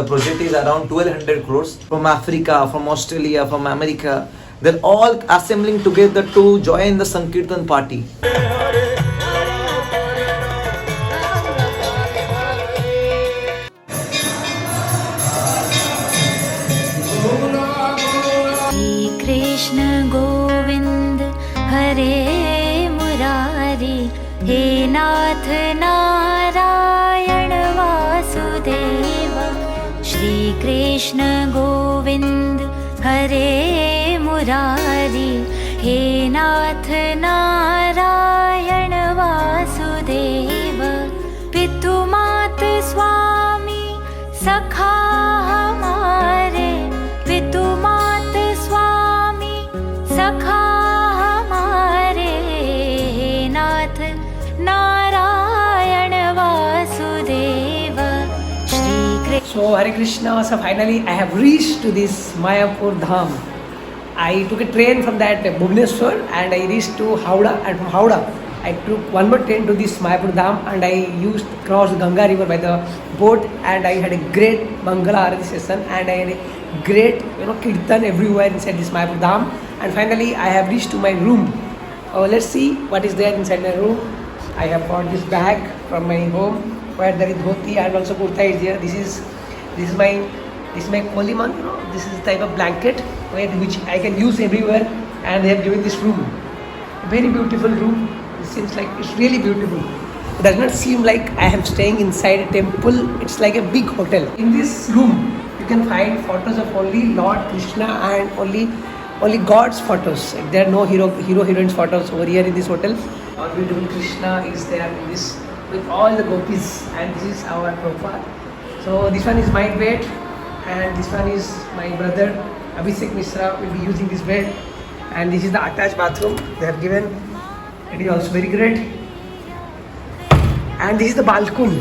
The project is around 1200 crores from Africa, from Australia, from America. They're all assembling together to join the Sankirtan party. Krishna Govind हरे मुरारी हे नाथ नारायण वासुदेव श्री कृष्ण गोविंद हरे मुरारी हे नाथ नारायण वासुदेव पितु मात स्वामी सखा हमारे पितु मात स्वामी सखा हमारे नाथ Narayan Vasudev Shri Krishna. So Hare Krishna, so finally I have reached to this Mayapur Dham. I took a train from that Bhubaneswar and I reached to Howrah, and from Howrah I took one more train to this Mayapur Dham and I used crossed Ganga river by the boat and I had a great Mangala Arati session and I had a great kirtan everywhere inside this Mayapur Dham, and finally I have reached to my room. Let's see what is there inside my room. I have got this bag from my home where there is dhoti and also kurta is there. This is my koliman, this is the type of blanket which I can use everywhere, and they have given this room. A very beautiful room. It seems like it's really beautiful. It does not seem like I am staying inside a temple. It's like a big hotel. In this room, you can find photos of only Lord Krishna and only God's photos. There are no heroines photos over here in this hotel. Our beautiful Krishna is there in this with all the gopis, and this is our Prabhupada. So this one is my bed, and this one is my brother Abhishek Mishra will be using this bed, and this is the attached bathroom they have given. It is also very great, and this is the balcony.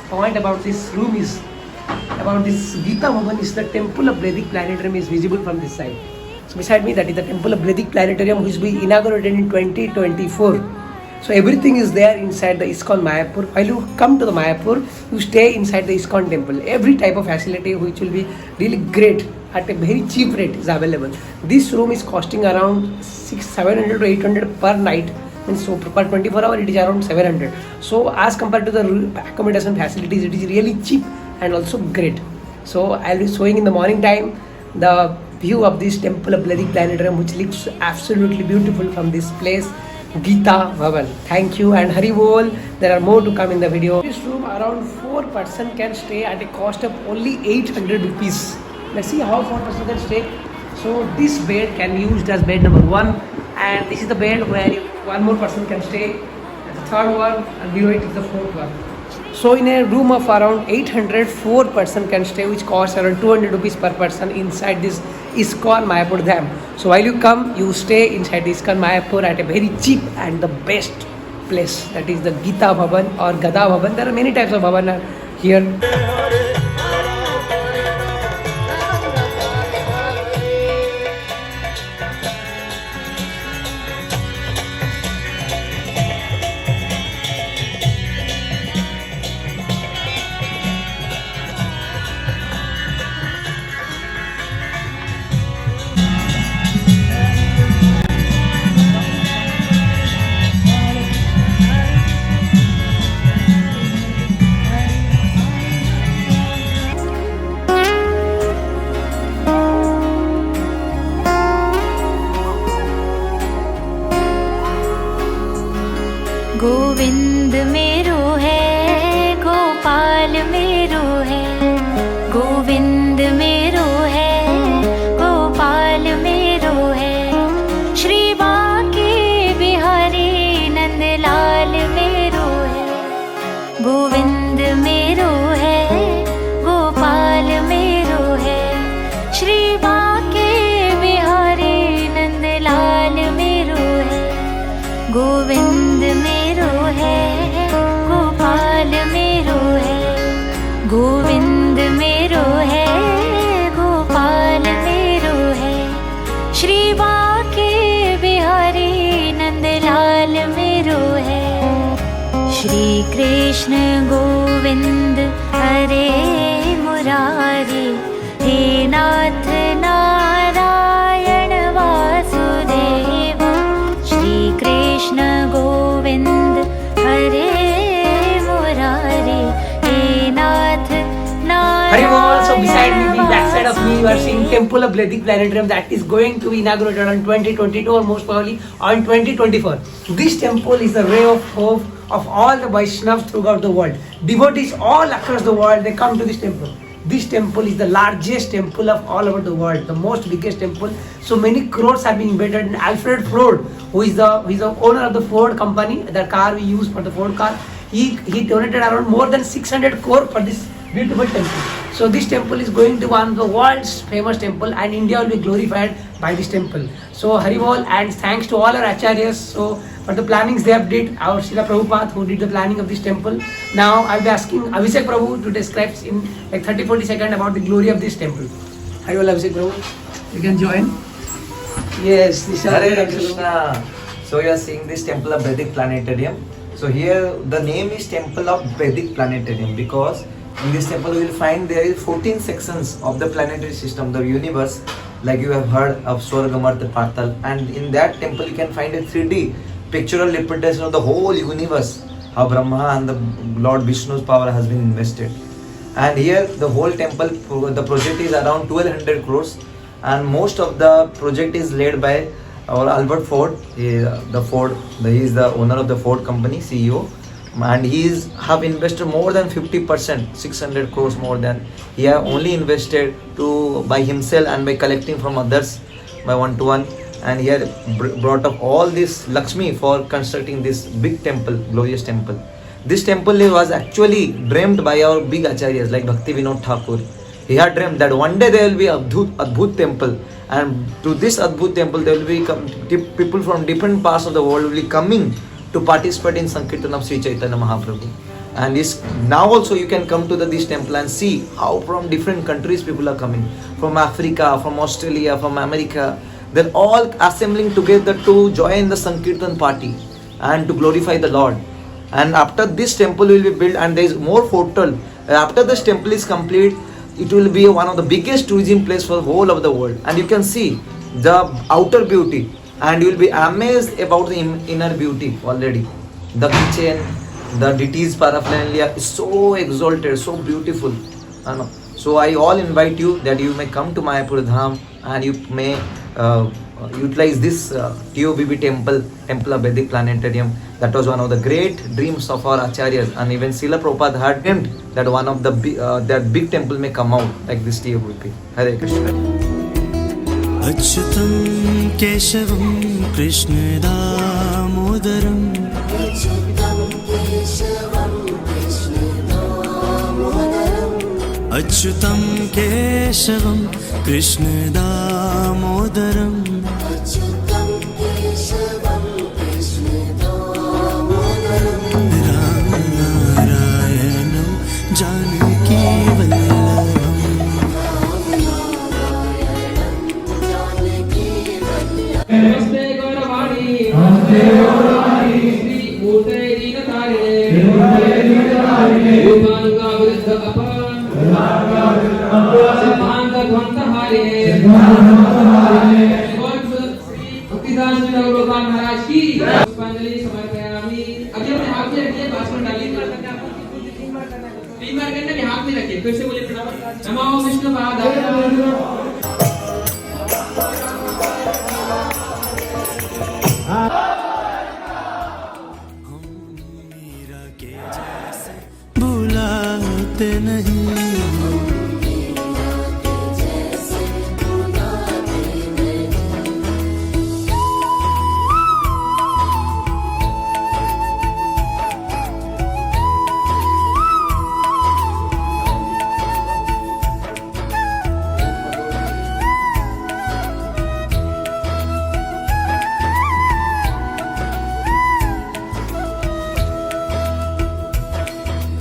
Point about this room is about this Gita Bhavan is the temple of Vedic planetarium is visible from this side. So beside me that is the temple of Vedic planetarium which will be inaugurated in 2024. So everything is there inside the ISKCON Mayapur. While you come to the Mayapur, you stay inside the ISKCON temple. Every type of facility which will be really great at a very cheap rate is available. This room is costing around 700 to 800 per night. And so per 24 hour it is around 700. So as compared to the accommodation facilities, it is really cheap and also great. So I'll be showing in the morning time the view of this temple of Vedic planetarium, which looks absolutely beautiful from this place. Gita Bhavan. Thank you and Hari Bol. There are more to come in the video. This room around 4% can stay at a cost of only 800 rupees. Let's see how 4% can stay. So this bed can be used as bed number 1, and this is the bed where one more person can stay. And the third one, and below it is the fourth one. So in a room of around 800, 4 person can stay, which costs around 200 rupees per person inside this ISKCON Mayapur Dham. So while you come, you stay inside ISKCON Mayapur at a very cheap and the best place. That is the Gita Bhavan or Gada Bhavan. There are many types of Bhavan here. Govind मेरो है गोपाल मेरो है गोविंद मेरो है गोपाल मेरो है श्री बांके बिहारी नंदलाल मेरो है गोविंद मेरो है गोपाल मेरो है श्री बांके बिहारी नंदलाल मेरो है गोविंद मेरो है गोपाल मेरो है गोविंद मेरो है गोपाल मेरो है श्री बांके बिहारी नंदलाल मेरो है श्री कृष्ण गोविंद हरे of me, you are seeing Temple of Vedic Planetarium that is going to be inaugurated on 2022 or most probably on 2024. This temple is the ray of hope of all the Vaishnavas throughout the world. Devotees all across the world, they come to this temple. This temple is the largest temple of all over the world, the most biggest temple. So many crores have been invested in Alfred Ford, who is the owner of the Ford company, the car we use for the Ford car. He donated around more than 600 crore for this beautiful temple. So this temple is going to one of the world's famous temple, and India will be glorified by this temple. So Haribol, and thanks to all our acharyas. So for the plannings they have did, our Srila Prabhupada who did the planning of this temple. Now I'll be asking Abhishek Prabhu to describe in like 30-40 seconds about the glory of this temple. Haribol, Abhishek Prabhu, you can join. Yes, this Hare Krishna. So you are seeing this temple of Vedic Planetarium. So here the name is Temple of Vedic Planetarium because in this temple we will find there is 14 sections of the planetary system, the universe, like you have heard of Swarga, Marta, Patal, and in that temple you can find a 3D pictorial representation of the whole universe, how Brahma and the Lord Vishnu's power has been invested. And here the whole temple, the project is around 1200 crores, and most of the project is led by our Albert Ford. He is the owner of the Ford company, CEO, and he have invested more than 50%, 600 crores more than he have only invested to by himself and by collecting from others by one to one. And he had brought up all this Lakshmi for constructing this big temple, glorious temple. This temple was actually dreamed by our big acharyas like Bhakti Vinod Thakur. He had dreamed that one day there will be a Adbhut temple, and to this Adbhut temple there will be people from different parts of the world will be coming to participate in Sankirtan of Sri Chaitanya Mahaprabhu. And now also you can come to this temple and see how from different countries people are coming, from Africa, from Australia, from America. They're all assembling together to join the Sankirtan party and to glorify the Lord. And after this temple will be built, and there is more portal. After this temple is complete, it will be one of the biggest tourism place for the whole of the world. And you can see the outer beauty, and you will be amazed about the inner beauty already. The kitchen, the deities paraphernalia is so exalted, so beautiful. So I all invite you that you may come to Mayapur Dham and you may utilize this TOBB Temple of Vedic Planetarium. That was one of the great dreams of our acharyas, and even Srila Prabhupada had dreamed that one of the that big temple may come out like this TOBB. Hare Krishna. Achyutam Keshavam Krishna Damodaram Achyutam Keshavam Krishna Damodaram Ram Narayanam Janaki Vallabham Namaste Gauravani, Shri Murte Dinatarine, Rupananga Viruddha Apan, Siddhanta Dvanta Harine, Shri Bhaktidas Vinod Maharaj की पुष्पांजलि समर्पयामि। अभी अपने हाथ में रखिए, भाषण डालिए, 3 बार करना है, हाथ में रखिए, फिर से बोलिए फटाफट, नमो विष्णु पादाय। बुलाते नहीं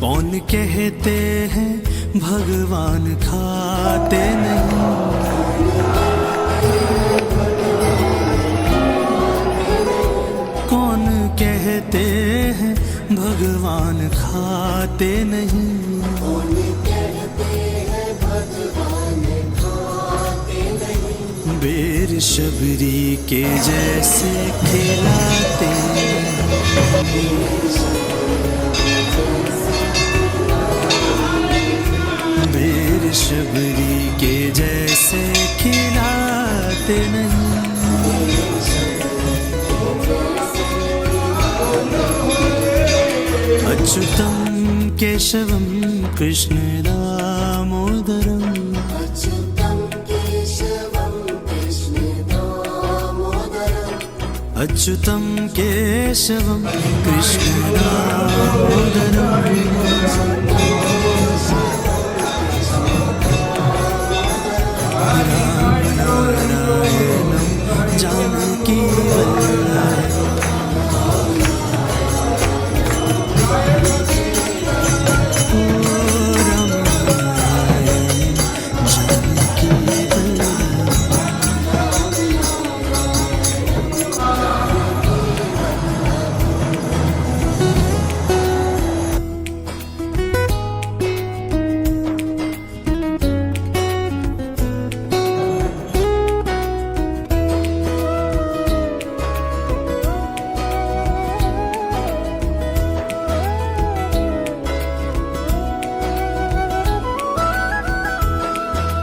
कौन कहते हैं भगवान खाते नहीं कौन कहते हैं भगवान खाते नहीं बेर शबरी के जैसे खिलाते बेर शबरी के जैसे खिलाते नहीं। अच्युतम केशवम कृष्ण दामोदरम। अच्युतम केशवम कृष्ण दामोदरम। नारायणं जानकी वल्लभं।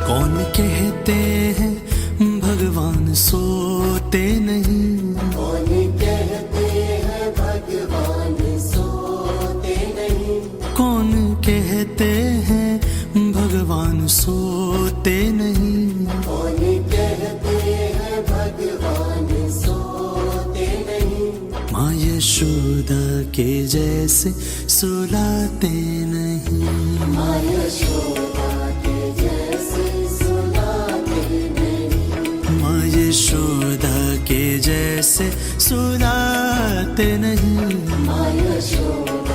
कौन कहते हैं भगवान सोते नहीं। कौन कहते हैं भगवान सोते नहीं। कौन कहते हैं भगवान सोते नहीं। कौन कहते हैं भगवान सोते नहीं। माँ यशोदा के जैसे सुलाते नहीं। माँ यशोदा के जैसे माँ यशोदा के जैसे सुलाते नहीं। माँ यशोदा